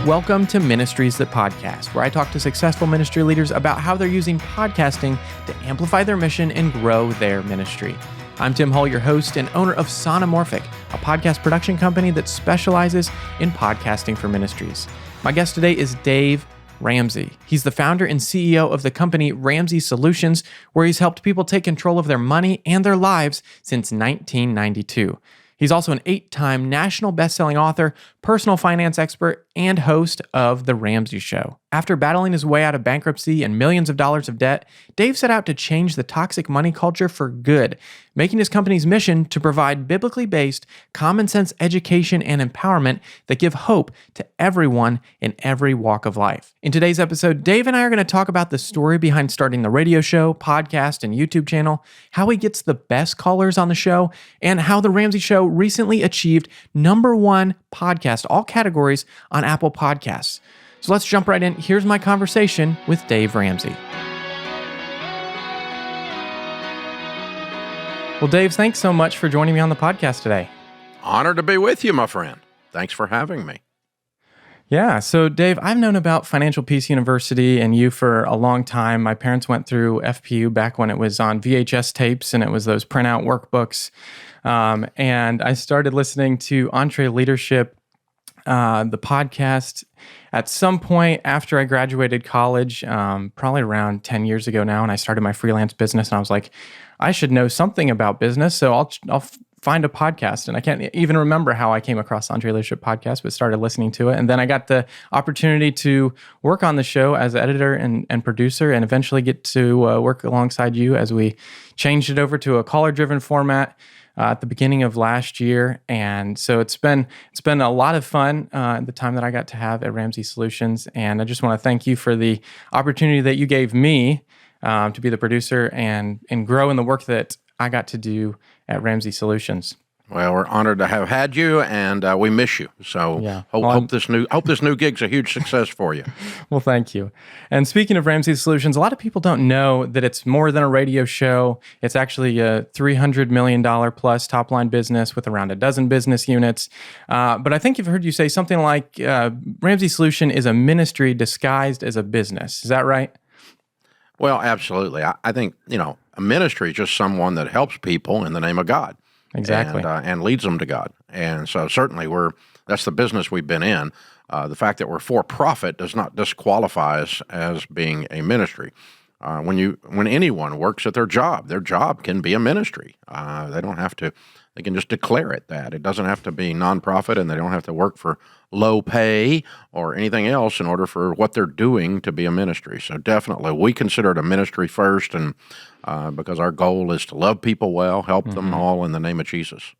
Welcome to Ministries That Podcast, where I talk to successful ministry leaders about how they're using podcasting to amplify their mission and grow their ministry. I'm Tim Hull, your host and owner of Sonomorphic, a podcast production company that specializes in podcasting for ministries. My guest today is Dave Ramsey. He's the founder and CEO of the company Ramsey Solutions, where he's helped people take control of their money and their lives since 1992. He's also an 8-time national best-selling author, personal finance expert, and host of The Ramsey Show. After battling his way out of bankruptcy and millions of dollars of debt, Dave set out to change the toxic money culture for good, making his company's mission to provide biblically based, common sense education and empowerment that give hope to everyone in every walk of life. In today's episode, Dave and I are going to talk about the story behind starting the radio show, podcast, and YouTube channel, how he gets the best callers on the show, and how The Ramsey Show recently achieved #1 podcast, all categories, on Apple Podcasts. So let's jump right in. Here's my conversation with Dave Ramsey. Well, Dave, thanks so much for joining me on the podcast today. Honored to be with you, my friend. Thanks for having me. Yeah. So, Dave, I've known about Financial Peace University and you for a long time. My parents went through FPU back when it was on VHS tapes and it was those printout workbooks. And I started listening to Entre Leadership, the podcast, at some point after I graduated college, probably around 10 years ago now, and I started my freelance business, and I was like, I should know something about business, so I'll find a podcast. And I can't even remember how I came across the Entre Leadership podcast, but started listening to it. And then I got the opportunity to work on the show as editor and producer, and eventually get to work alongside you as we changed it over to a caller-driven format at the beginning of last year. And so it's been a lot of fun the time that I got to have at Ramsey Solutions. And I just want to thank you for the opportunity that you gave me to be the producer and grow in the work that I got to do at Ramsey Solutions. Well, we're honored to have had you, and we miss you. So yeah. hope this new gig's a huge success for you. Well, thank you. And speaking of Ramsey Solutions, a lot of people don't know that it's more than a radio show. It's actually a $300 million plus top line business with around a dozen business units. But I think I've heard you say something like Ramsey Solution is a ministry disguised as a business. Is that right? Well, absolutely. I think, a ministry is just someone that helps people in the name of God. Exactly. And leads them to God. And so certainly that's the business we've been in. The fact that we're for profit does not disqualify us as being a ministry. When anyone works at their job can be a ministry. They can just declare it that. It doesn't have to be nonprofit, and they don't have to work for low pay or anything else in order for what they're doing to be a ministry. So definitely, we consider it a ministry first, and because our goal is to love people well, help them all in the name of Jesus.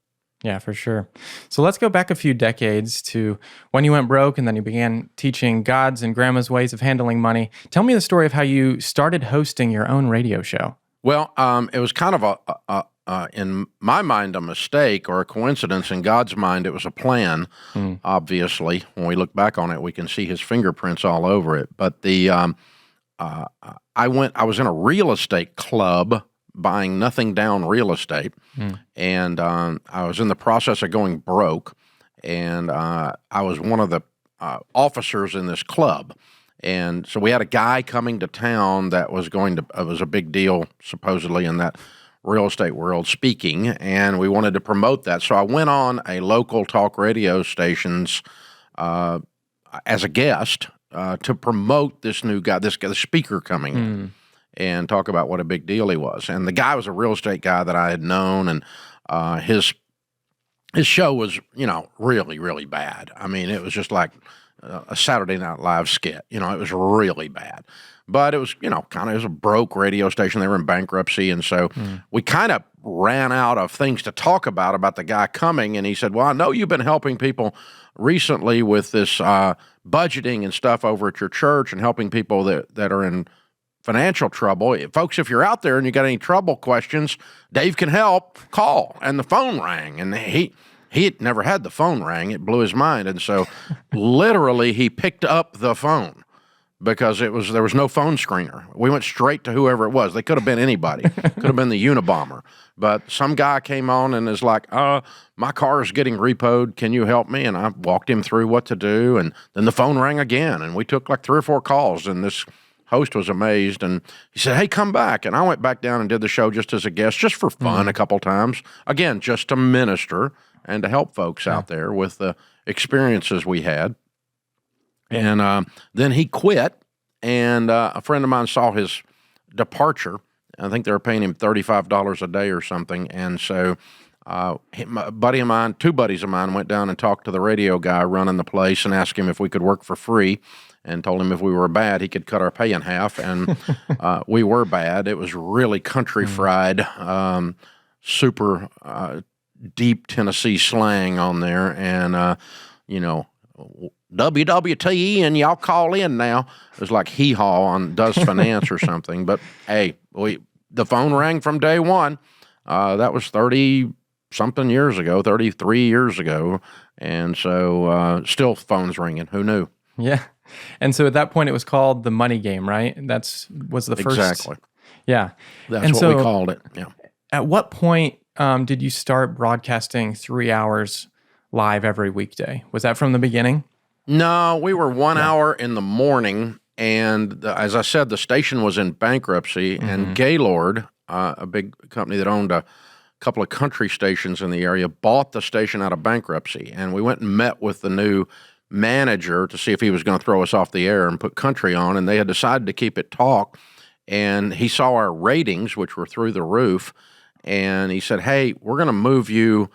Yeah, for sure. So let's go back a few decades to when you went broke and then you began teaching God's and Grandma's ways of handling money. Tell me the story of how you started hosting your own radio show. Well, it was kind of in my mind, a mistake or a coincidence. In God's mind, it was a plan. Obviously, when we look back on it, we can see His fingerprints all over it. But I was in a real estate club buying nothing down real estate, and I was in the process of going broke, and I was one of the officers in this club. And so we had a guy coming to town that was it was a big deal, supposedly, in that real estate world, speaking, and we wanted to promote that. So I went on a local talk radio stations as a guest to promote this new guy, the speaker coming in, and talk about what a big deal he was. And the guy was a real estate guy that I had known, and his show was, really, really bad. I mean, it was just like a Saturday Night Live skit. It was really bad. But it was, kind of as a broke radio station. They were in bankruptcy. And so we kind of ran out of things to talk about the guy coming. And he said, well, I know you've been helping people recently with this budgeting and stuff over at your church and helping people that are in financial trouble. Folks, if you're out there and you got any trouble questions, Dave can help. Call. And the phone rang. And he had never had the phone rang. It blew his mind. And so literally he picked up the phone because there was no phone screener. We went straight to whoever it was. They could have been anybody. Could have been the Unabomber. But some guy came on and is like, my car is getting repoed. Can you help me? And I walked him through what to do. And then the phone rang again. And we took like 3 or 4 calls. And this host was amazed. And he said, hey, come back. And I went back down and did the show just as a guest, just for fun a couple times. Again, just to minister and to help folks out there with the experiences we had. And then he quit. And a friend of mine saw his departure. I think they were paying him $35 a day or something. And so a buddy of mine, 2 buddies of mine, went down and talked to the radio guy running the place and asked him if we could work for free, and told him if we were bad, he could cut our pay in half. And we were bad. It was really country fried, super deep Tennessee slang on there. And, WWTE, and y'all call in now. It was like hee-haw on Does Finance or something. But, hey, the phone rang from day one. That was 30-something years ago, 33 years ago. And so still phones ringing. Who knew? Yeah. And so at that point, it was called The Money Game, right? Was the first. Exactly. Yeah. That's what we called it. Yeah. At what point did you start broadcasting 3 hours live every weekday? Was that from the beginning? No, we were 1 hour in the morning, and as I said, the station was in bankruptcy, and Gaylord, a big company that owned a couple of country stations in the area, bought the station out of bankruptcy, and we went and met with the new manager to see if he was going to throw us off the air and put country on, and they had decided to keep it talk, and he saw our ratings, which were through the roof, and he said, hey, we're going to move you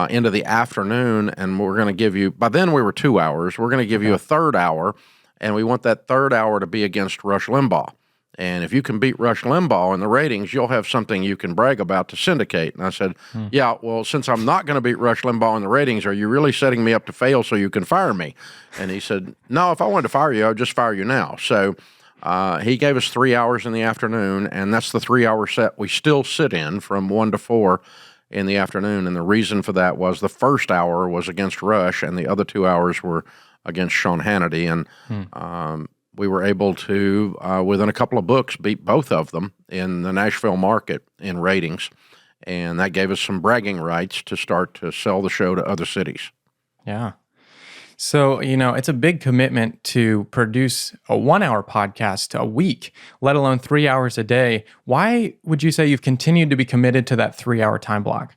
into the afternoon, and we're going to give you, by then we were 2 hours, we're going to give you a third hour, and we want that third hour to be against Rush Limbaugh. And if you can beat Rush Limbaugh in the ratings, you'll have something you can brag about to syndicate. And I said, yeah, well, since I'm not going to beat Rush Limbaugh in the ratings, are you really setting me up to fail so you can fire me? And he said, no, if I wanted to fire you, I would just fire you now. So he gave us 3 hours in the afternoon, and that's the 3 hour set we still sit in from 1 to 4 in the afternoon. And the reason for that was the first hour was against Rush, and the other 2 hours were against Sean Hannity. And we were able to, within a couple of books, beat both of them in the Nashville market in ratings. And that gave us some bragging rights to start to sell the show to other cities. Yeah. So, it's a big commitment to produce a 1 hour podcast a week, let alone 3 hours a day. Why would you say you've continued to be committed to that 3 hour time block?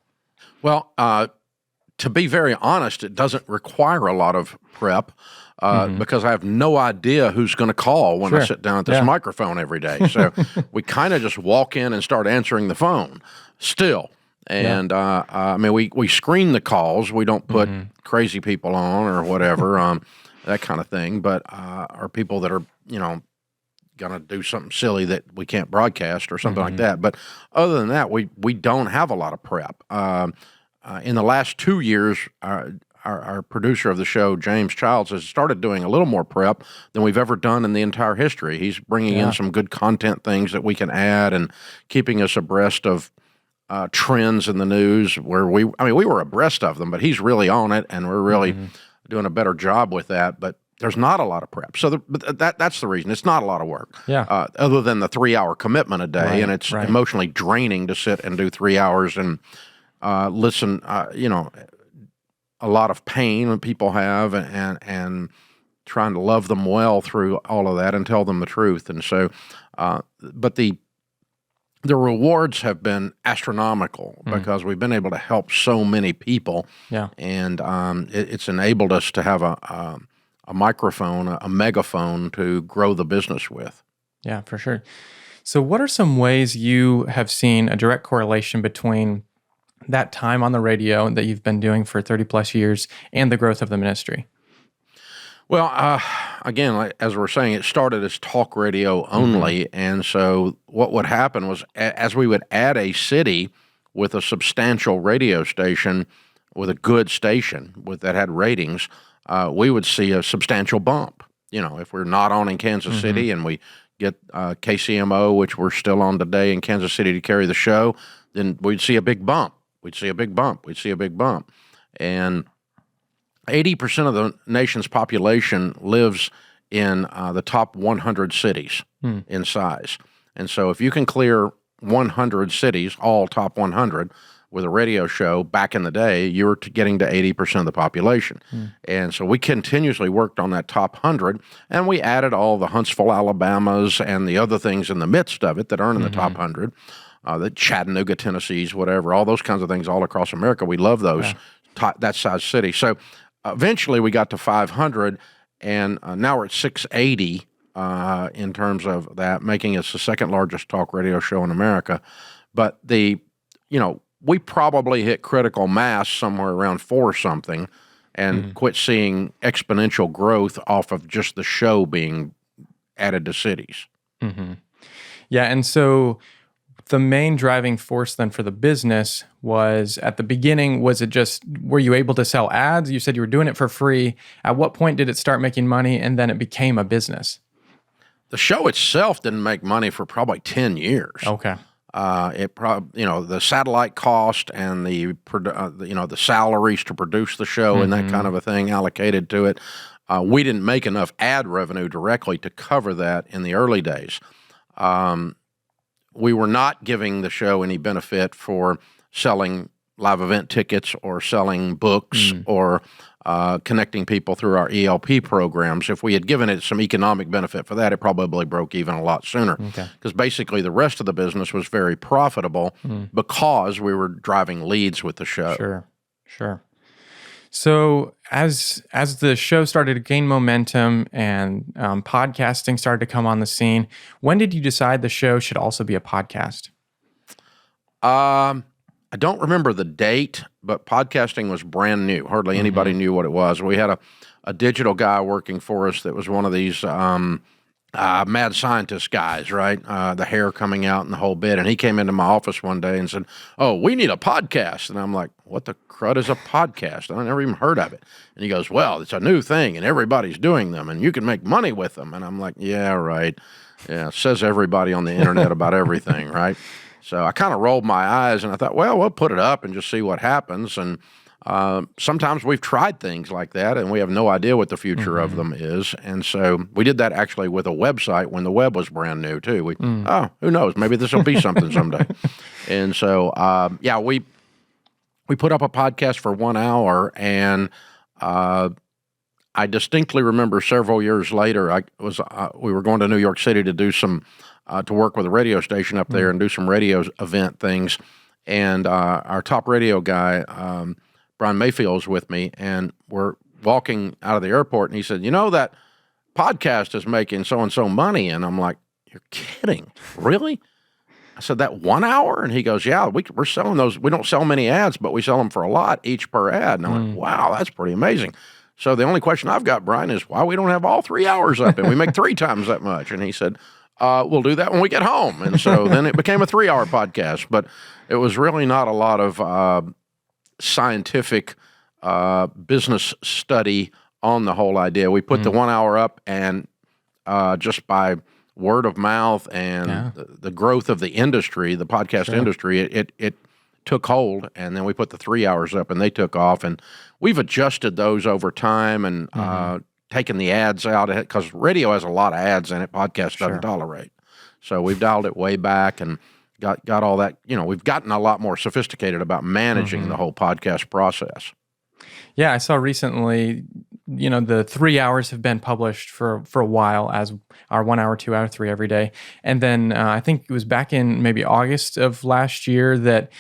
Well, to be very honest, it doesn't require a lot of prep because I have no idea who's going to call when I sit down at this microphone every day. So we kind of just walk in and start answering the phone still. And I mean, we screen the calls. We don't put crazy people on or whatever, that kind of thing. But are people that are going to do something silly that we can't broadcast or something like that. But other than that, we don't have a lot of prep. In the last 2 years, our producer of the show, James Childs, has started doing a little more prep than we've ever done in the entire history. He's bringing in some good content things that we can add and keeping us abreast of trends in the news where we were abreast of them, but he's really on it, and we're really doing a better job with that. But there's not a lot of prep. So that's the reason. It's not a lot of work. Yeah. Other than the 3 hour commitment a day, and it's emotionally draining to sit and do 3 hours and listen, a lot of pain that people have and trying to love them well through all of that and tell them the truth. And so, but the rewards have been astronomical because we've been able to help so many people. Yeah. And it's enabled us to have a microphone, a megaphone to grow the business with. Yeah, for sure. So what are some ways you have seen a direct correlation between that time on the radio that you've been doing for 30 plus years and the growth of the ministry? Well, again, as we're saying, it started as talk radio only. And so what would happen was as we would add a city with a substantial radio station, with a good station that had ratings, we would see a substantial bump. If we're not on in Kansas City and we get KCMO, which we're still on today in Kansas City to carry the show, then we'd see a big bump. We'd see a big bump. And 80% of the nation's population lives in the top 100 cities in size. And so if you can clear 100 cities, all top 100, with a radio show back in the day, you were getting to 80% of the population. And so we continuously worked on that top 100, and we added all the Huntsville, Alabamas, and the other things in the midst of it that aren't in the top 100, the Chattanooga, Tennessee's, whatever, all those kinds of things all across America. We love those, that size city. So eventually we got to 500, and now we're at 680 in terms of that, making us the second largest talk radio show in America. But we probably hit critical mass somewhere around 4 something and quit seeing exponential growth off of just the show being added to cities. Yeah, and so the main driving force then for the business was, at the beginning, were you able to sell ads? You said you were doing it for free. At what point did it start making money and then it became a business? The show itself didn't make money for probably 10 years. Okay. The satellite cost and the salaries to produce the show and that kind of a thing allocated to it. We didn't make enough ad revenue directly to cover that in the early days. We were not giving the show any benefit for selling live event tickets or selling books or connecting people through our ELP programs. If we had given it some economic benefit for that, it probably broke even a lot sooner. Because basically the rest of the business was very profitable because we were driving leads with the show. Sure. So as the show started to gain momentum and podcasting started to come on the scene, when did you decide the show should also be a podcast? I don't remember the date, but podcasting was brand new. Hardly anybody knew what it was. We had a digital guy working for us that was one of these mad scientist guys, right? The hair coming out and the whole bit. And he came into my office one day and said, "Oh, we need a podcast." And I'm like, "What the crud is a podcast? I never even heard of it." And he goes, "Well, it's a new thing and everybody's doing them and you can make money with them." And I'm like, "Yeah, right. Yeah, says everybody on the internet about everything, right?" So I kind of rolled my eyes and I thought, well, we'll put it up and just see what happens. And sometimes we've tried things like that and we have no idea what the future of them is. And so we did that actually with a website when the web was brand new too. Who knows? Maybe this will be something someday. And so, we put up a podcast for 1 hour, and I distinctly remember several years later, we were going to New York City to do some to work with a radio station up there and do some radio event things. And our top radio guy, Brian Mayfield, was with me, and we're walking out of the airport, and he said, "That podcast is making so-and-so money." And I'm like, "You're kidding. Really?" I said, "That 1 hour?" And he goes, "Yeah, we're selling those. We don't sell many ads, but we sell them for a lot each per ad." And I'm like, "Wow, that's pretty amazing." So the only question I've got, Brian, is why we don't have all 3 hours up and we make 3 times that much. And he said, "We'll do that when we get home." And so then it became a 3-hour podcast, but it was really not a lot of scientific business study on the whole idea. We put the 1 hour up, and just by word of mouth and the growth of the industry, the podcast industry, it took hold, and then we put the 3 hours up and they took off, and we've adjusted those over time and taken the ads out because radio has a lot of ads in it. Podcast doesn't tolerate. So we've dialed it way back and got all that. We've gotten a lot more sophisticated about managing the whole podcast process. Yeah, I saw recently, the 3 hours have been published for a while as our 1 hour, 2 hour, 3 every day. And then I think it was back in maybe August of last year that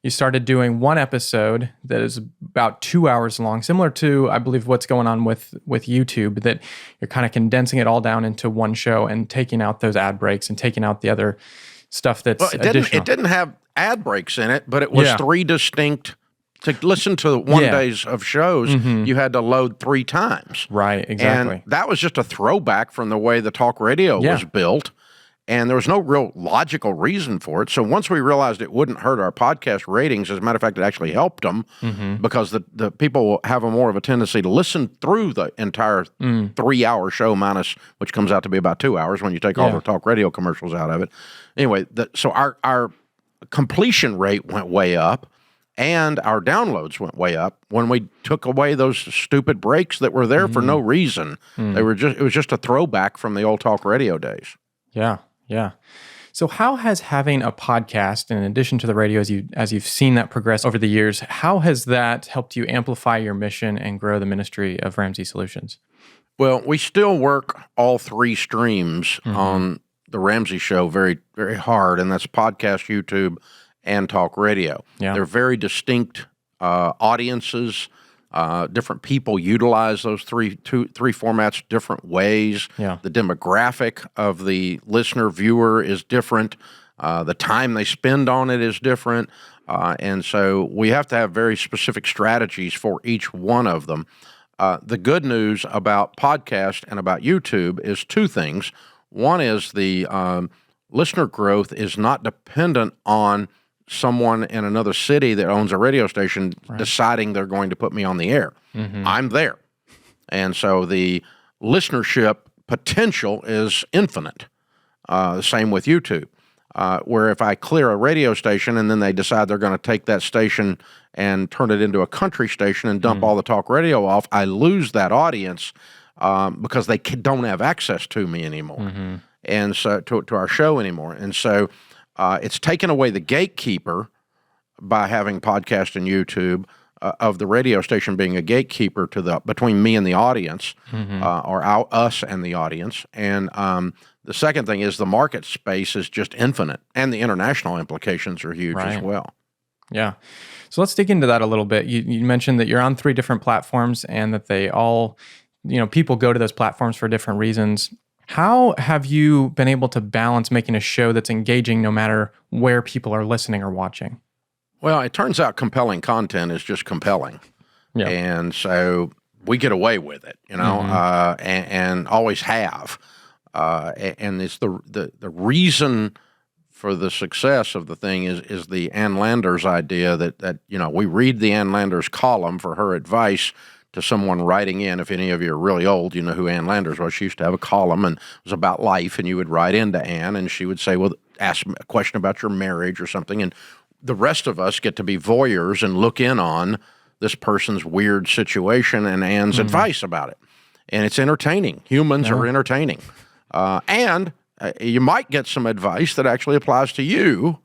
you started doing one episode that is about 2 hours long, similar to, I believe, what's going on with YouTube, that you're kind of condensing it all down into one show and taking out those ad breaks and taking out the other stuff that's additional. It didn't have ad breaks in it, but it was 3 distinct. To listen to 1 days of shows, you had to load 3 times. Right, exactly. And that was just a throwback from the way the talk radio was built. And there was no real logical reason for it. So once we realized it wouldn't hurt our podcast ratings, as a matter of fact, it actually helped them because the people have more of a tendency to listen through the entire 3-hour show minus, which comes out to be about 2 hours when you take all the talk radio commercials out of it. Anyway, so our completion rate went way up. and our downloads went way up when we took away those stupid breaks that were there for no reason. It was just a throwback from the old talk radio days. Yeah, yeah. So how has having a podcast, in addition to the radio, as you've seen that progress over the years, how has that helped you amplify your mission and grow the ministry of Ramsey Solutions? Well, we still work all three streams on the Ramsey Show very, very hard, and that's podcast, YouTube, and talk radio. Yeah. They're very distinct audiences. Different people utilize those three formats different ways. Yeah. The demographic of the listener viewer is different. The time they spend on it is different. And so we have to have very specific strategies for each one of them. The good news about podcast and about YouTube is two things. One is the listener growth is not dependent on someone in another city that owns a radio station deciding they're going to put me on the air. I'm there. And so the listenership potential is infinite. Same with YouTube, where if I clear a radio station and then they decide they're going to take that station and turn it into a country station and dump all the talk radio off, I lose that audience because they don't have access to me anymore. And so to our show anymore. And so it's taken away the gatekeeper by having podcast and YouTube of the radio station being a gatekeeper between me and the audience, or us and the audience. And the second thing is the market space is just infinite, and the international implications are huge as well. Yeah. So let's dig into that a little bit. You mentioned that you're on 3 different platforms and that they all, people go to those platforms for different reasons. How have you been able to balance making a show that's engaging no matter where people are listening or watching? Well, it turns out compelling content is just compelling. Yeah. And so we get away with it, and always have. And it's the reason for the success of the thing is the Ann Landers idea that we read the Ann Landers column for her advice to someone writing in. If any of you are really old, you know who Ann Landers was. She used to have a column, and it was about life, and you would write into Ann, and she would say, well, ask a question about your marriage or something, and the rest of us get to be voyeurs and look in on this person's weird situation and Ann's advice about it. And it's entertaining. Humans are entertaining. And you might get some advice that actually applies to you,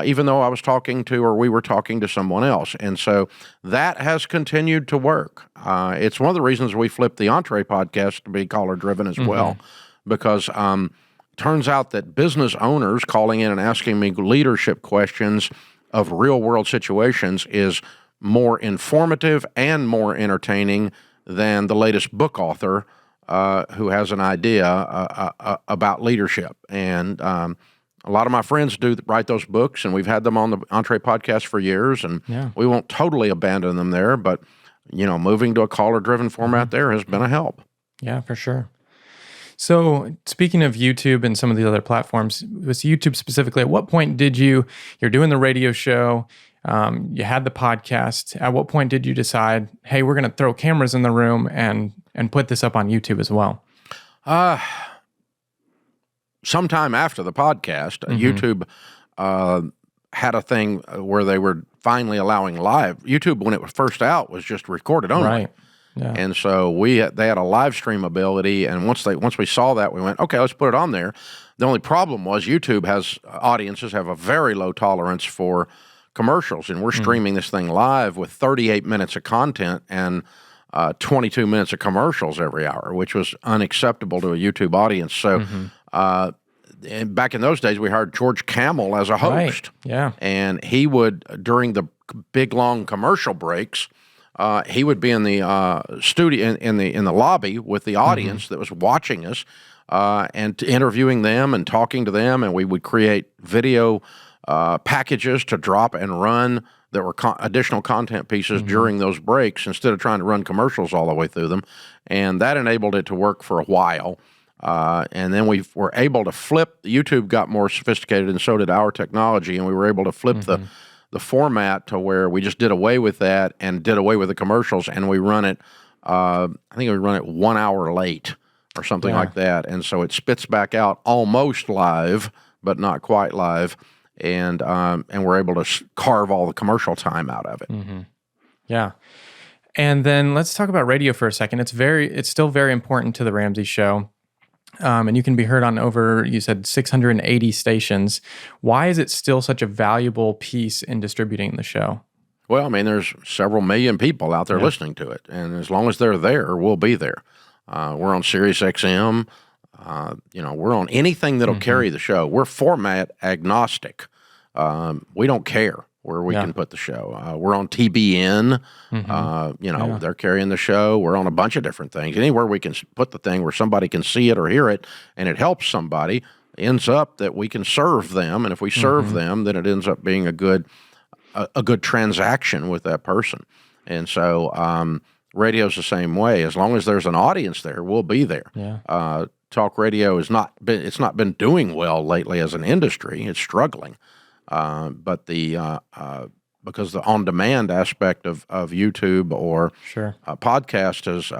even though we were talking to someone else. And so that has continued to work. It's one of the reasons we flipped the Entree podcast to be caller-driven as well, because turns out that business owners calling in and asking me leadership questions of real-world situations is more informative and more entertaining than the latest book author who has an idea about leadership. And a lot of my friends write those books, and we've had them on the Entree podcast for years, and we won't totally abandon them there, but moving to a caller-driven format there has been a help. Yeah, for sure. So speaking of YouTube and some of the other platforms, with YouTube specifically, at what point you're doing the radio show, you had the podcast, at what point did you decide, hey, we're going to throw cameras in the room and put this up on YouTube as well? Sometime after the podcast, YouTube had a thing where they were finally allowing live. YouTube, when it was first out, was just recorded only. Right. Yeah. And so they had a live stream ability, and once we saw that, we went, okay, let's put it on there. The only problem was YouTube audiences have a very low tolerance for commercials, and we're streaming this thing live with 38 minutes of content and 22 minutes of commercials every hour, which was unacceptable to a YouTube audience. So and back in those days, we hired George Camel as a host. Right. Yeah. And he would, during the big, long commercial breaks, he would be in the studio, in the lobby with the audience that was watching us, and interviewing them and talking to them, and we would create video packages to drop and run that were additional content pieces during those breaks instead of trying to run commercials all the way through them, and that enabled it to work for a while. And then we were able to flip. YouTube got more sophisticated, and so did our technology, and we were able to flip the format to where we just did away with that and did away with the commercials, and we run it, I think we run it 1 hour late or something like that. And so it spits back out almost live, but not quite live. and we're able to carve all the commercial time out of it. Yeah. And then let's talk about radio for a second. It's still very important to the Ramsey Show. And you can be heard on over, you said 680 stations. Why is it still such a valuable piece in distributing the show? Well, I mean, there's several million people out there listening to it. And as long as they're there, we'll be there. We're on Sirius XM. We're on anything that'll carry the show. We're format agnostic. We don't care where we can put the show. We're on TBN. They're carrying the show. We're on a bunch of different things. Anywhere we can put the thing where somebody can see it or hear it, and it helps somebody, ends up that we can serve them. And if we serve them, then it ends up being a good transaction with that person. And so radio's the same way. As long as there's an audience there, we'll be there. Yeah. Talk radio it's not been doing well lately as an industry. It's struggling. But because the on-demand aspect of YouTube or podcast is,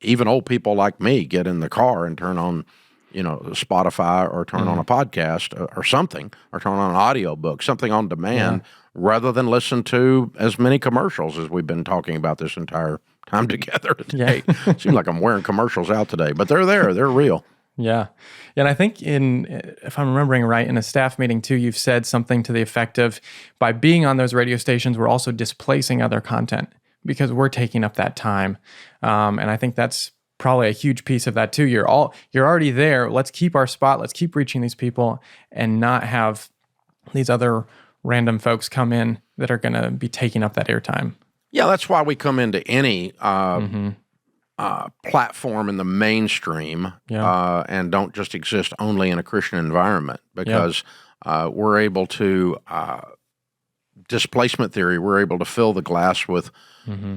even old people like me get in the car and turn on, Spotify or turn on a podcast or something, or turn on an audiobook, something on demand, rather than listen to as many commercials as we've been talking about this entire time together today. Seems like I'm wearing commercials out today, but they're there. They're real. Yeah. And I think if I'm remembering right, in a staff meeting too, you've said something to the effect of, by being on those radio stations, we're also displacing other content because we're taking up that time. And I think that's probably a huge piece of that too. You're already there. Let's keep our spot. Let's keep reaching these people and not have these other random folks come in that are going to be taking up that airtime. Yeah, that's why we come into any platform in the mainstream and don't just exist only in a Christian environment, because we're able to, displacement theory, we're able to fill the glass with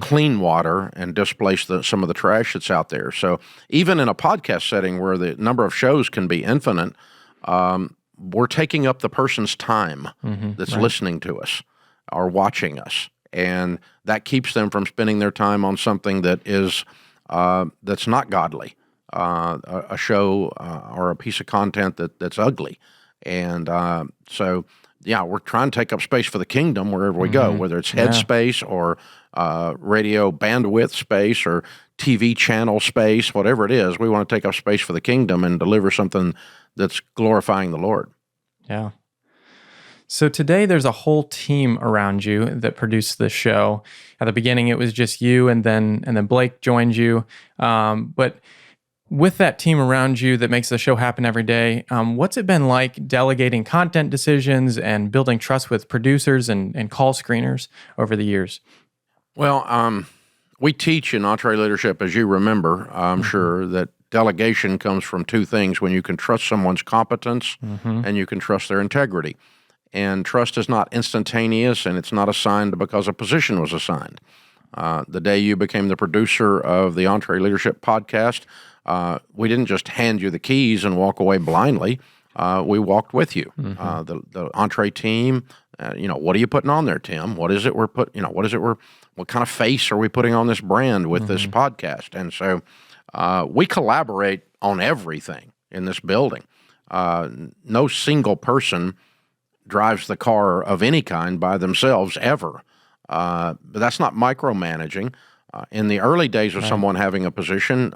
clean water and displace some of the trash that's out there. So even in a podcast setting where the number of shows can be infinite, we're taking up the person's time that's listening to us or watching us. And that keeps them from spending their time on something that is that's not godly, a show or a piece of content that's ugly. And so we're trying to take up space for the kingdom wherever we go, whether it's head space or radio bandwidth space or TV channel space, whatever it is. We want to take up space for the kingdom and deliver something that's glorifying the Lord. Yeah. So today there's a whole team around you that produced the show. At the beginning it was just you, and then Blake joined you. But with that team around you that makes the show happen every day, what's it been like delegating content decisions and building trust with producers and call screeners over the years? Well, we teach in Entre Leadership, as you remember, I'm sure, that delegation comes from two things: when you can trust someone's competence and you can trust their integrity. And trust is not instantaneous, and it's not assigned because a position was assigned. The day you became the producer of the Entre Leadership podcast, we didn't just hand you the keys and walk away blindly. We walked with you. The Entre team, what are you putting on there, Tim? What is it what kind of face are we putting on this brand with this podcast? And so we collaborate on everything in this building. No single person drives the car of any kind by themselves ever. But that's not micromanaging. In the early days of someone having a position,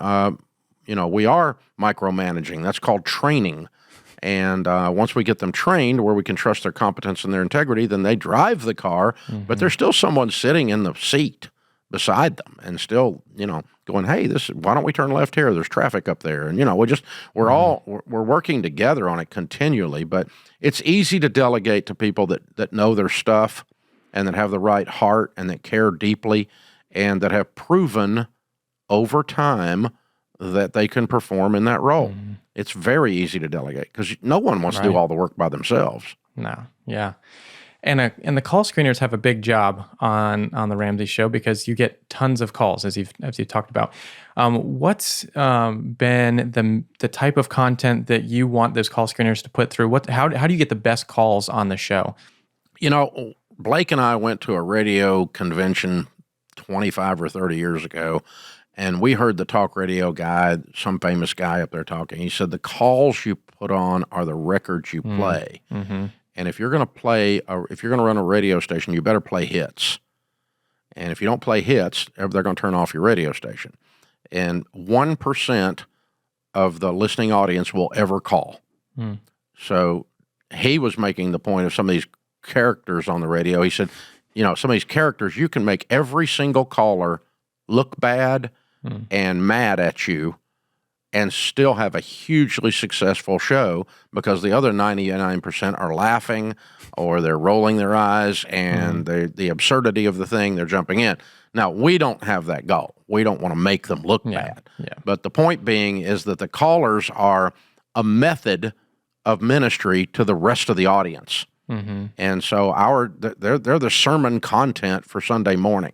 we are micromanaging. That's called training. And once we get them trained where we can trust their competence and their integrity, then they drive the car, but there's still someone sitting in the seat beside them and still, going, hey, why don't we turn left here? There's traffic up there. And, we're working together on it continually, but it's easy to delegate to people that know their stuff and that have the right heart and that care deeply and that have proven over time that they can perform in that role. It's very easy to delegate because no one wants to do all the work by themselves. No. Yeah. And the call screeners have a big job on the Ramsey Show because you get tons of calls, as you've talked about. What's been the type of content that you want those call screeners to put through? How do you get the best calls on the show? Blake and I went to a radio convention 25 or 30 years ago, and we heard the talk radio guy, some famous guy up there talking. He said, the calls you put on are the records you play. And if you're going to run a radio station, you better play hits. And if you don't play hits, they're going to turn off your radio station. And 1% of the listening audience will ever call. So he was making the point of some of these characters on the radio. He said, some of these characters, you can make every single caller look bad and mad at you and still have a hugely successful show because the other 99% are laughing or they're rolling their eyes and the absurdity of the thing, they're jumping in. Now, we don't have that goal. We don't want to make them look bad. Yeah. But the point being is that the callers are a method of ministry to the rest of the audience. And so they're the sermon content for Sunday morning.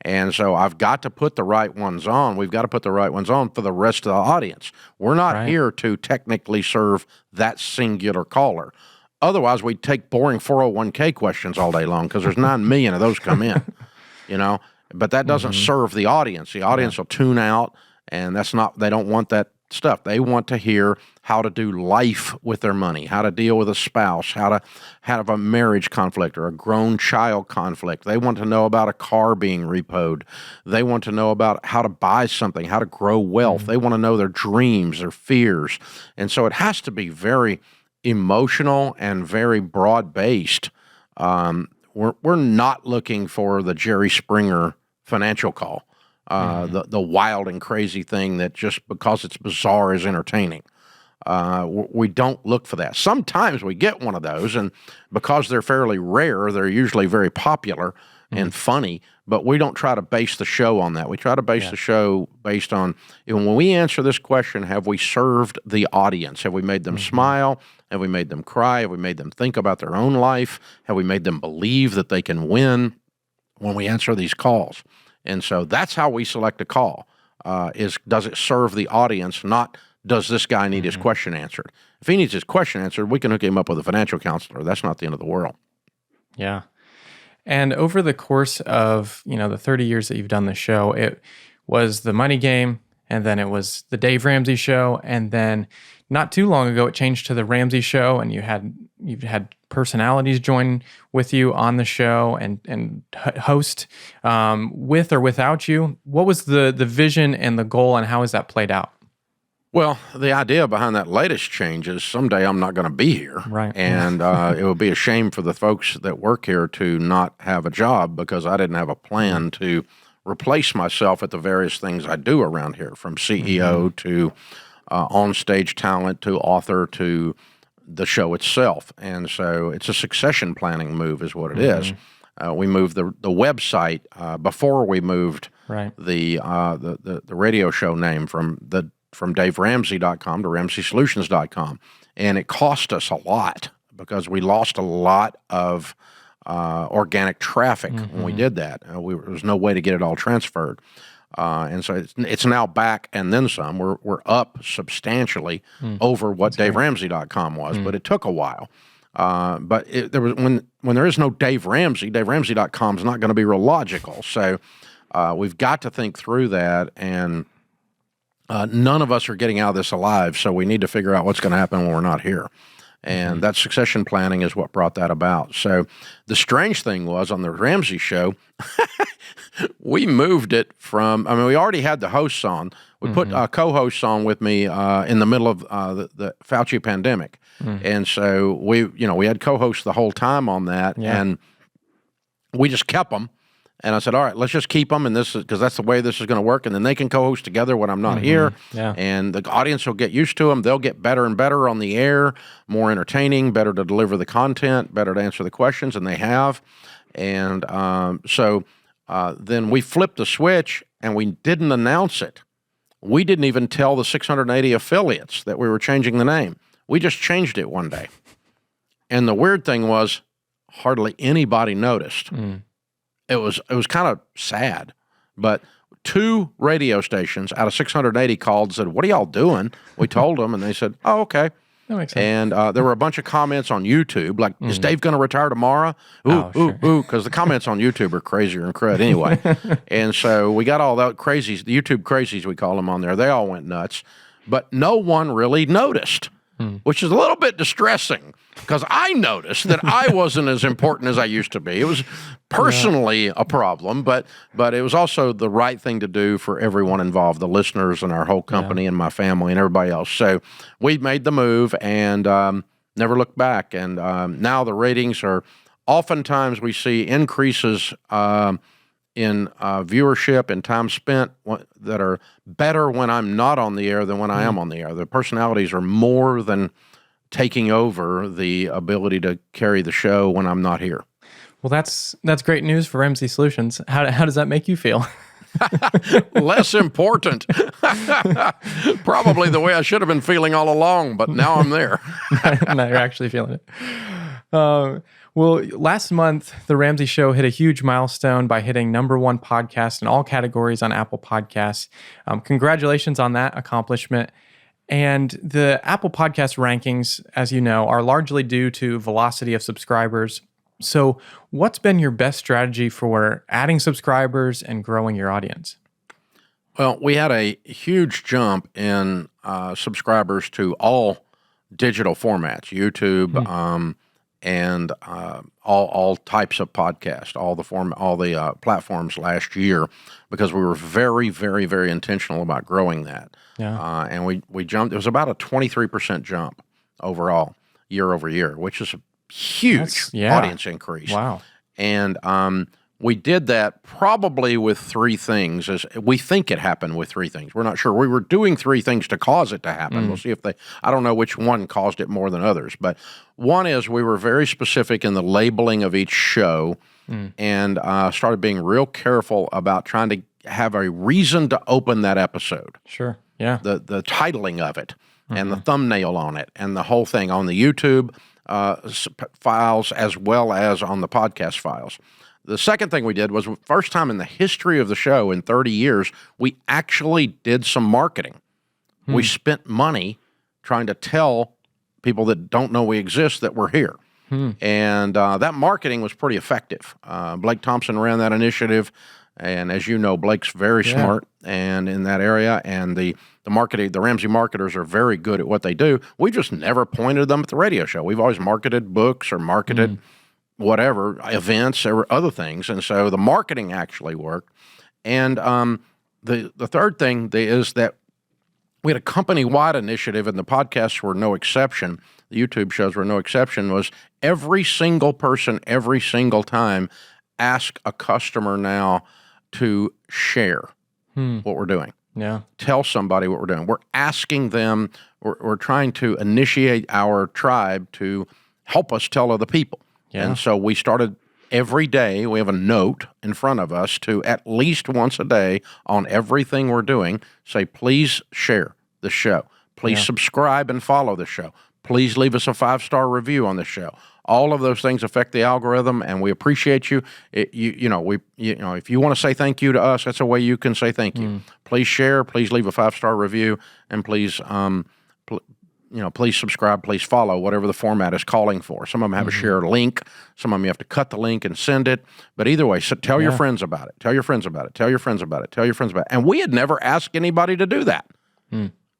And so I've got to put the right ones on. We've got to put the right ones on for the rest of the audience. We're not here to technically serve that singular caller. Otherwise, we'd take boring 401k questions all day long because there's 9 million of those come in, But that doesn't serve the audience. The audience will tune out, and they don't want that stuff. They want to hear how to do life with their money, how to deal with a spouse, how to have a marriage conflict or a grown child conflict. They want to know about a car being repoed. They want to know about how to buy something, how to grow wealth. They want to know their dreams, their fears. And so it has to be very emotional and very broad-based. We're not looking for the Jerry Springer financial call. The wild and crazy thing that just because it's bizarre is entertaining. We don't look for that. Sometimes we get one of those, and because they're fairly rare, they're usually very popular and funny, but we don't try to base the show on that. We try to base the show based on, when we answer this question, have we served the audience? Have we made them smile? Have we made them cry? Have we made them think about their own life? Have we made them believe that they can win when we answer these calls? And so that's how we select a call, does it serve the audience, not does this guy need his question answered. If he needs his question answered, we can hook him up with a financial counselor. That's not the end of the world. Yeah. And over the course of, the 30 years that you've done the show, it was the Money Game, and then it was the Dave Ramsey Show, and then not too long ago it changed to the Ramsey Show, and you've had personalities join with you on the show and host with or without you. What was the vision and the goal, and how has that played out? Well, the idea behind that latest change is someday I'm not going to be here. Right. And it would be a shame for the folks that work here to not have a job because I didn't have a plan to replace myself at the various things I do around here, from CEO to on-stage talent to author to the show itself. And so it's a succession planning move is what it is. We moved the website before we moved the radio show name from DaveRamsey.com to RamseySolutions.com. And it cost us a lot because we lost a lot of organic traffic when we did that. There was no way to get it all transferred. And so it's now back and then some. We're up substantially over what DaveRamsey.com was, but it took a while. But there was when there is no Dave Ramsey, DaveRamsey.com is not going to be real logical. So we've got to think through that, and none of us are getting out of this alive, so we need to figure out what's going to happen when we're not here. And that succession planning is what brought that about. So the strange thing was, on the Ramsey Show, we moved it from, we already had the hosts on. We put co-hosts on with me in the middle of the Fauci pandemic. And so we had co-hosts the whole time on that, and we just kept them. And I said, all right, let's just keep them, and this is because that's the way this is going to work, and then they can co-host together when I'm not here, and the audience will get used to them. They'll get better and better on the air, more entertaining, better to deliver the content, better to answer the questions, and they have. And so then we flipped the switch, and we didn't announce it. We didn't even tell the 680 affiliates that we were changing the name. We just changed it one day. And the weird thing was, hardly anybody noticed. It was kind of sad, but 2 radio stations out of 680 called and said, "What are y'all doing?" We told them, and they said, "Oh, okay." That makes sense. And there were a bunch of comments on YouTube, like, "Is Dave going to retire tomorrow?" Ooh, because the comments on YouTube are crazier than crud anyway. And so we got all that crazies, the YouTube crazies we call them on there. They all went nuts, but no one really noticed. which is a little bit distressing because I noticed that I wasn't as important as I used to be. It was personally a problem, but it was also the right thing to do for everyone involved, the listeners and our whole company and my family and everybody else. So we made the move and never looked back. And now the ratings are, oftentimes we see increases in viewership and time spent that are better when I'm not on the air than when I am on the air. The personalities are more than taking over the ability to carry the show when I'm not here. Well, that's great news for Ramsey Solutions. How does that make you feel? Less important. Probably the way I should have been feeling all along, but now I'm there. Now you're actually feeling it. Well, last month, The Ramsey Show hit a huge milestone by hitting #1 podcast in all categories on Apple Podcasts. Congratulations on that accomplishment. And the Apple Podcast rankings, as you know, are largely due to velocity of subscribers. So what's been your best strategy for adding subscribers and growing your audience? Well, we had a huge jump in subscribers to all digital formats, YouTube, and all types of podcasts, all the platforms last year, because we were very, very, very intentional about growing that. Yeah. And we jumped. It was about a 23% jump overall, year over year, which is a huge audience increase. Wow. And we did that probably with three things. As we think it happened with three things. We're not sure. We were doing three things to cause it to happen. We'll see if I don't know which one caused it more than others. But one is we were very specific in the labeling of each show and started being real careful about trying to have a reason to open that episode. Sure. Yeah. The titling of it and the thumbnail on it and the whole thing on the YouTube files as well as on the podcast files. The second thing we did was, first time in the history of the show in 30 years, we actually did some marketing. We spent money trying to tell people that don't know we exist that we're here. And that marketing was pretty effective. Blake Thompson ran that initiative. And as you know, Blake's very smart and in that area. And the Ramsey marketers are very good at what they do. We just never pointed them at the radio show. We've always marketed books or marketed whatever, events or other things. And so the marketing actually worked. And the third thing is that we had a company-wide initiative, and the podcasts were no exception. The YouTube shows were no exception, was every single person, every single time, ask a customer now to share what we're doing. Yeah. Tell somebody what we're doing. We're asking them, we're trying to initiate our tribe to help us tell other people. Yeah. And so we started every day, we have a note in front of us to at least once a day on everything we're doing, say, please share the show. Please subscribe and follow the show. Please leave us a 5-star review on the show. All of those things affect the algorithm, and we appreciate you. If you want to say thank you to us, that's a way you can say thank you. Please share. Please leave a 5-star review, and please, please subscribe. Please follow whatever the format is calling for. Some of them have a share link. Some of them you have to cut the link and send it. But either way, so tell your friends about it. Tell your friends about it. Tell your friends about it. Tell your friends about it. And we had never asked anybody to do that.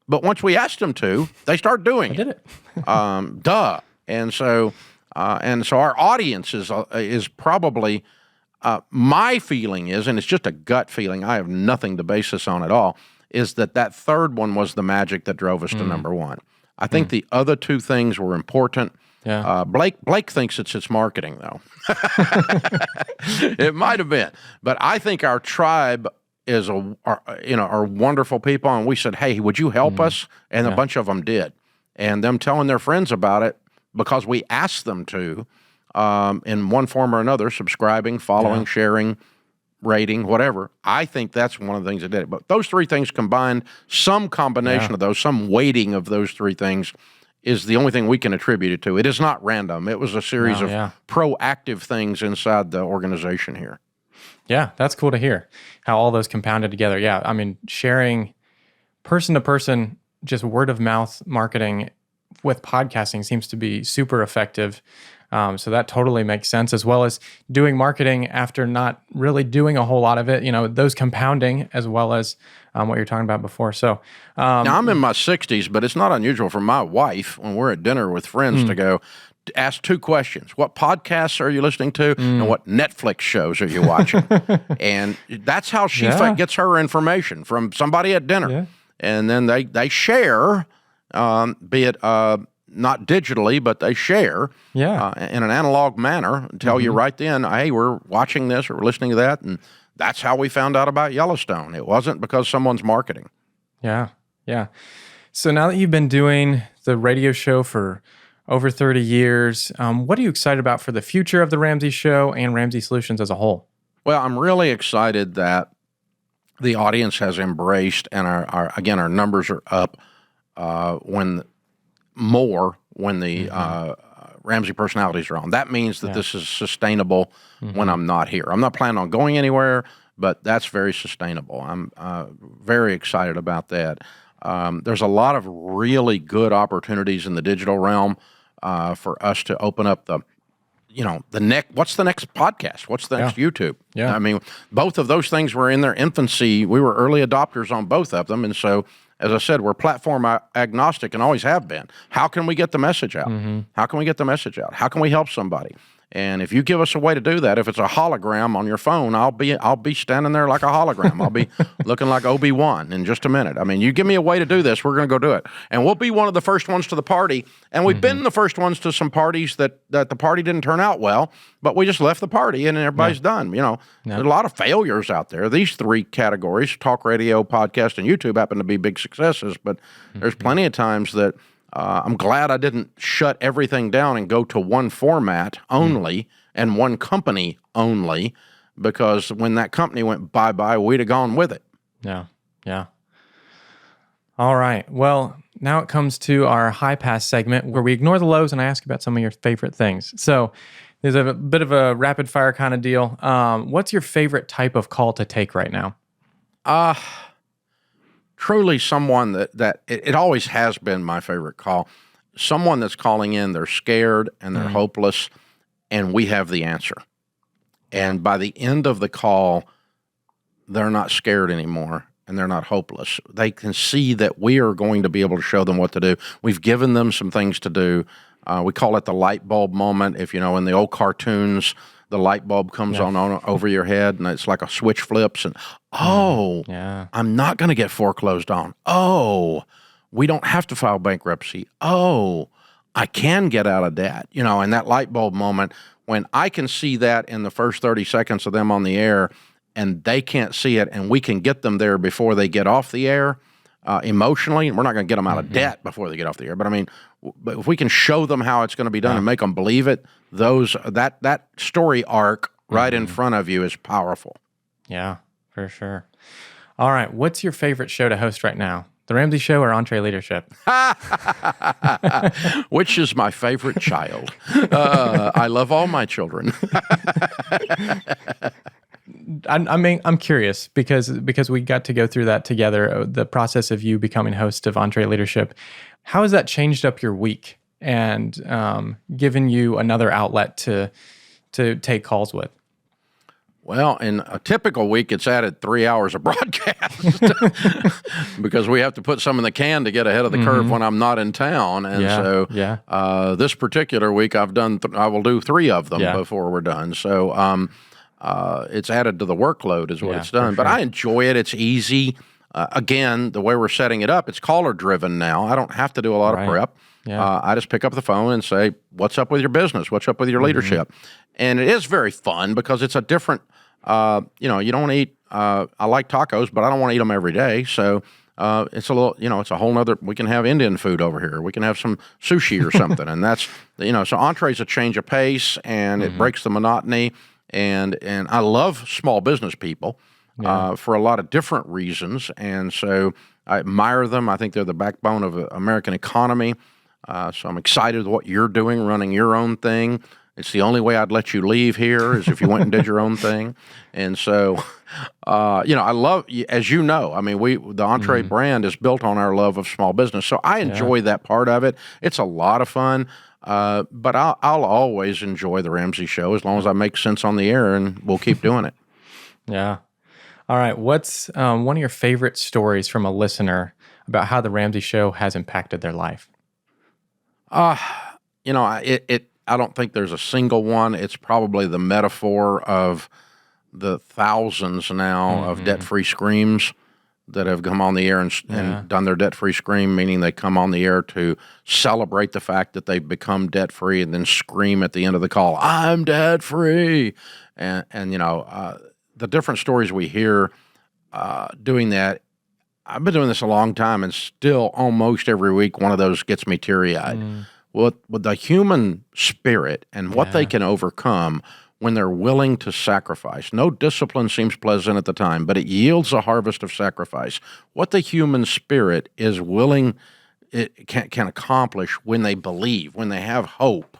But once we asked them to, they start doing it. Duh. And so our audience is probably, my feeling is, and it's just a gut feeling, I have nothing to base this on at all, is that third one was the magic that drove us to #1. I think the other two things were important. Yeah. Blake thinks it's marketing, though. It might have been. But I think our tribe are wonderful people, and we said, hey, would you help us? And a bunch of them did. And them telling their friends about it because we asked them to, in one form or another, subscribing, following, sharing, rating, whatever. I think that's one of the things that did it. But those three things combined, some combination of those, some weighting of those three things is the only thing we can attribute it to. It is not random. It was a series of proactive things inside the organization here. Yeah, that's cool to hear how all those compounded together. Yeah, I mean, sharing person to person, just word of mouth marketing with podcasting seems to be super effective. So that totally makes sense, as well as doing marketing after not really doing a whole lot of it, those compounding as well as what you're talking about before. So now I'm in my 60s, but it's not unusual for my wife when we're at dinner with friends to go, ask two questions. What podcasts are you listening to? And what Netflix shows are you watching? And that's how she gets her information, from somebody at dinner. Yeah. And then they share, be it not digitally, but they share in an analog manner and tell you right then, hey, we're watching this or we're listening to that. And that's how we found out about Yellowstone. It wasn't because someone's marketing. Yeah, yeah. So now that you've been doing the radio show for over 30 years. What are you excited about for the future of the Ramsey Show and Ramsey Solutions as a whole? Well, I'm really excited that the audience has embraced, and our numbers are up when the Ramsey personalities are on. That means that this is sustainable when I'm not here. I'm not planning on going anywhere, but that's very sustainable. I'm very excited about that. There's a lot of really good opportunities in the digital realm for us to open up what's the next podcast? What's the next YouTube? Yeah. I mean, both of those things were in their infancy. We were early adopters on both of them. And so, as I said, we're platform agnostic and always have been. How can we get the message out? How can we get the message out? How can we help somebody? And if you give us a way to do that, if it's a hologram on your phone, I'll be standing there like a hologram. I'll be looking like Obi-Wan in just a minute. I mean, you give me a way to do this, we're going to go do it. And we'll be one of the first ones to the party. And we've been the first ones to some parties that the party didn't turn out well, but we just left the party and everybody's done. There's a lot of failures out there. These three categories, talk radio, podcast, and YouTube, happen to be big successes, but there's plenty of times that I'm glad I didn't shut everything down and go to one format only and one company only, because when that company went bye-bye, we'd have gone with it. Yeah, yeah. All right. Well, now it comes to our high pass segment where we ignore the lows and I ask about some of your favorite things. So there's a bit of a rapid fire kind of deal. What's your favorite type of call to take right now? Truly someone that it always has been my favorite call. Someone that's calling in, they're scared and they're hopeless, and we have the answer. And by the end of the call, they're not scared anymore and they're not hopeless. They can see that we are going to be able to show them what to do. We've given them some things to do. We call it the light bulb moment. If in the old cartoons, the light bulb comes on over your head and it's like a switch flips and, I'm not going to get foreclosed on. Oh, we don't have to file bankruptcy. Oh, I can get out of debt. And that light bulb moment, when I can see that in the first 30 seconds of them on the air and they can't see it and we can get them there before they get off the air emotionally, and we're not going to get them out of debt before they get off the air, but if we can show them how it's going to be done and make them believe it, that story arc right in front of you is powerful. Yeah, for sure. All right, what's your favorite show to host right now? The Ramsey Show or Entree Leadership? Which is my favorite child? I love all my children. I'm curious because we got to go through that together, the process of you becoming host of Entree Leadership. How has that changed up your week and given you another outlet to take calls with? Well, in a typical week, it's added 3 hours of broadcast because we have to put some in the can to get ahead of the curve when I'm not in town. And this particular week, I will do 3 of them before we're done. So it's added to the workload is what it's done. But I enjoy it. It's easy. Again, the way we're setting it up, it's caller driven now. I don't have to do a lot of prep. Yeah. I just pick up the phone and say, what's up with your business? What's up with your leadership? And it is very fun because it's a different, you don't eat, I like tacos, but I don't want to eat them every day. So it's a little, it's a whole nother, we can have Indian food over here. We can have some sushi or something. And that's, so entree's a change of pace and it breaks the monotony. And I love small business people for a lot of different reasons. And so I admire them. I think they're the backbone of the American economy. So I'm excited with what you're doing, running your own thing. It's the only way I'd let you leave here is if you went and did your own thing. And so, I love, as you know, I mean, the Entree brand is built on our love of small business. So I enjoy that part of it. It's a lot of fun. But I'll always enjoy the Ramsey Show as long as I make sense on the air, and we'll keep doing it. Yeah. All right. What's one of your favorite stories from a listener about how the Ramsey Show has impacted their life? I don't think there's a single one. It's probably the metaphor of the thousands now of debt-free screams that have come on the air and done their debt-free scream, meaning they come on the air to celebrate the fact that they've become debt-free and then scream at the end of the call, "I'm debt-free." And the different stories we hear doing that. I've been doing this a long time, and still almost every week one of those gets me teary-eyed. With the human spirit and what they can overcome when they're willing to sacrifice. No discipline seems pleasant at the time, but it yields a harvest of sacrifice. What the human spirit is willing, it can accomplish when they believe, when they have hope.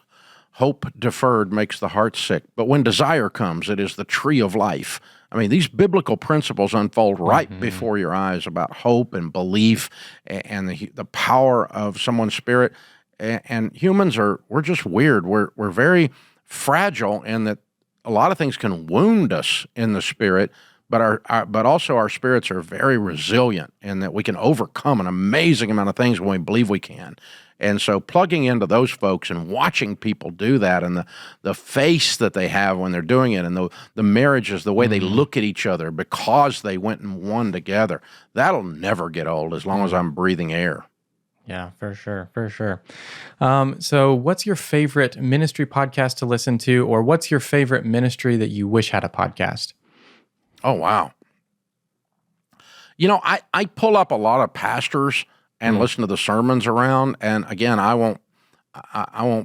Hope deferred makes the heart sick, but when desire comes, it is the tree of life. I mean, these biblical principles unfold right before your eyes about hope and belief and the power of someone's spirit. And humans we're just weird. We're very fragile in that a lot of things can wound us in the spirit, but but also our spirits are very resilient in that we can overcome an amazing amount of things when we believe we can. And so plugging into those folks and watching people do that, and the face that they have when they're doing it, and the marriages, the way they look at each other because they went and won together, that'll never get old as long as I'm breathing air. Yeah, for sure. So what's your favorite ministry podcast to listen to, or what's your favorite ministry that you wish had a podcast? Oh, wow. I pull up a lot of pastors and listen to the sermons around. And again, I won't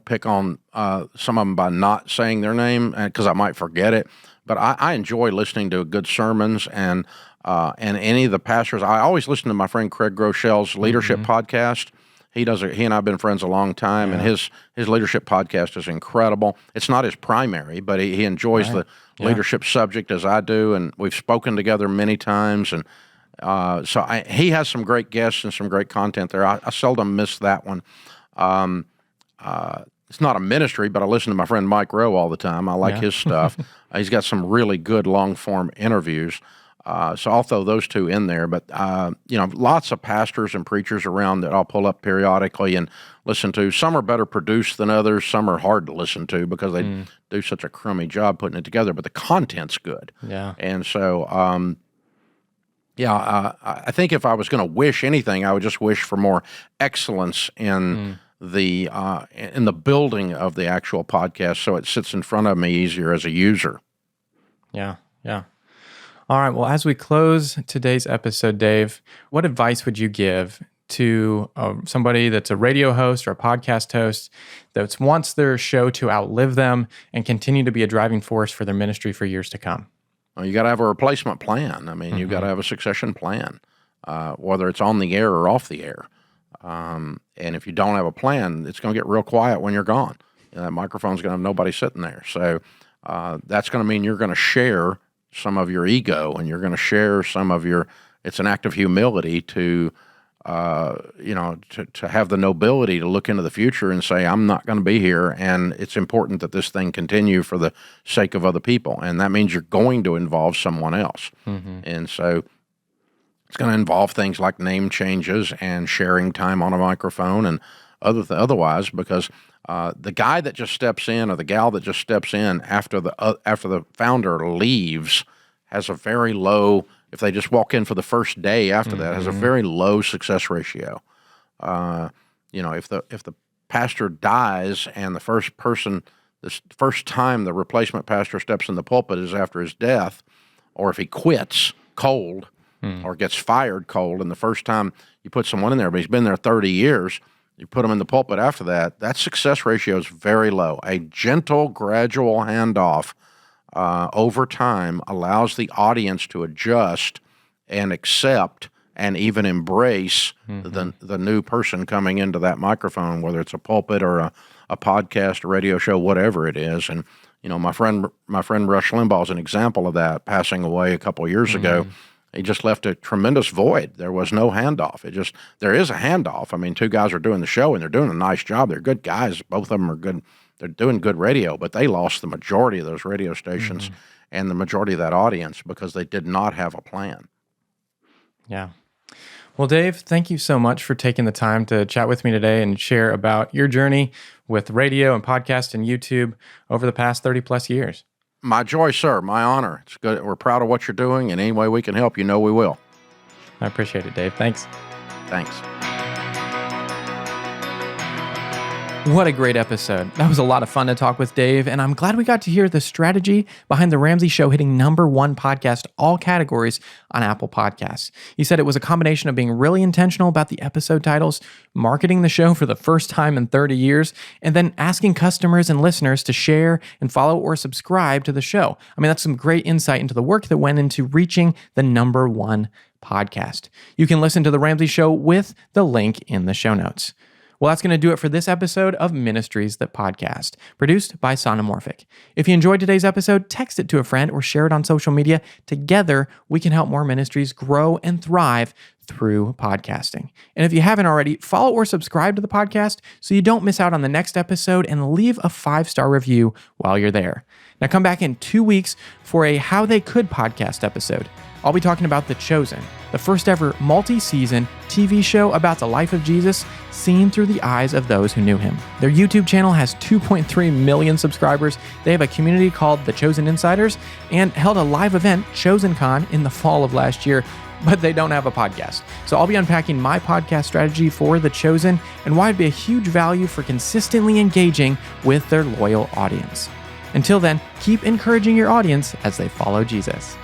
pick on some of them by not saying their name because I might forget it. But I enjoy listening to good sermons and any of the pastors. I always listen to my friend Craig Groeschel's leadership podcast. He and I have been friends a long time, and his leadership podcast is incredible. It's not his primary, but he enjoys the leadership subject as I do, and we've spoken together many times. And he has some great guests and some great content there. I seldom miss that one. It's not a ministry, but I listen to my friend Mike Rowe all the time. I like his stuff. He's got some really good long-form interviews. So I'll throw those two in there. But, lots of pastors and preachers around that I'll pull up periodically and listen to. Some are better produced than others. Some are hard to listen to because they do such a crummy job putting it together. But the content's good. Yeah. And so, I think if I was going to wish anything, I would just wish for more excellence in the building of the actual podcast so it sits in front of me easier as a user. Yeah. All right. Well, as we close today's episode, Dave, what advice would you give to somebody that's a radio host or a podcast host that wants their show to outlive them and continue to be a driving force for their ministry for years to come? Well, you got to have a replacement plan. I mean, you've got to have a succession plan, whether it's on the air or off the air. And if you don't have a plan, it's going to get real quiet when you're gone. That microphone's going to have nobody sitting there. So that's going to mean you're going to share some of your ego, and you're going to share some of it's an act of humility to have the nobility to look into the future and say, I'm not going to be here, and it's important that this thing continue for the sake of other people. And that means you're going to involve someone else. And so it's going to involve things like name changes and sharing time on a microphone and otherwise, because the guy that just steps in or the gal that just steps in after the founder leaves has a very low, if they just walk in for the first day after that, has a very low success ratio. If the pastor dies and the first time the replacement pastor steps in the pulpit is after his death, or if he quits cold or gets fired cold, and the first time you put someone in there, but he's been there 30 years, you put him in the pulpit after that success ratio is very low. A gentle, gradual handoff over time allows the audience to adjust and accept and even embrace the new person coming into that microphone, whether it's a pulpit or a podcast, a radio show, whatever it is. And my friend Rush Limbaugh is an example of that, passing away a couple of years ago. He just left a tremendous void. There was no handoff. There is a handoff. I mean, two guys are doing the show, and they're doing a nice job. They're good guys. Both of them are good. They're doing good radio, but they lost the majority of those radio stations and the majority of that audience because they did not have a plan. Yeah. Well, Dave, thank you so much for taking the time to chat with me today and share about your journey with radio and podcast and YouTube over the past 30 plus years. My joy, sir. My honor. It's good. We're proud of what you're doing, and any way we can help, we will. I appreciate it, Dave. Thanks. Thanks. What a great episode. That was a lot of fun to talk with Dave, and I'm glad we got to hear the strategy behind the Ramsey Show hitting #1 podcast, all categories on Apple Podcasts. He said it was a combination of being really intentional about the episode titles, marketing the show for the first time in 30 years, and then asking customers and listeners to share and follow or subscribe to the show. I mean, that's some great insight into the work that went into reaching the #1 podcast. You can listen to The Ramsey Show with the link in the show notes. Well, that's going to do it for this episode of Ministries That Podcast, produced by Sonomorphic. If you enjoyed today's episode, text it to a friend or share it on social media. Together, we can help more ministries grow and thrive through podcasting. And if you haven't already, follow or subscribe to the podcast so you don't miss out on the next episode, and leave a 5-star review while you're there. Now come back in 2 weeks for a How They Could podcast episode. I'll be talking about The Chosen, the first ever multi-season TV show about the life of Jesus seen through the eyes of those who knew him. Their YouTube channel has 2.3 million subscribers. They have a community called The Chosen Insiders and held a live event, ChosenCon, in the fall of last year, but they don't have a podcast. So I'll be unpacking my podcast strategy for The Chosen and why it'd be a huge value for consistently engaging with their loyal audience. Until then, keep encouraging your audience as they follow Jesus.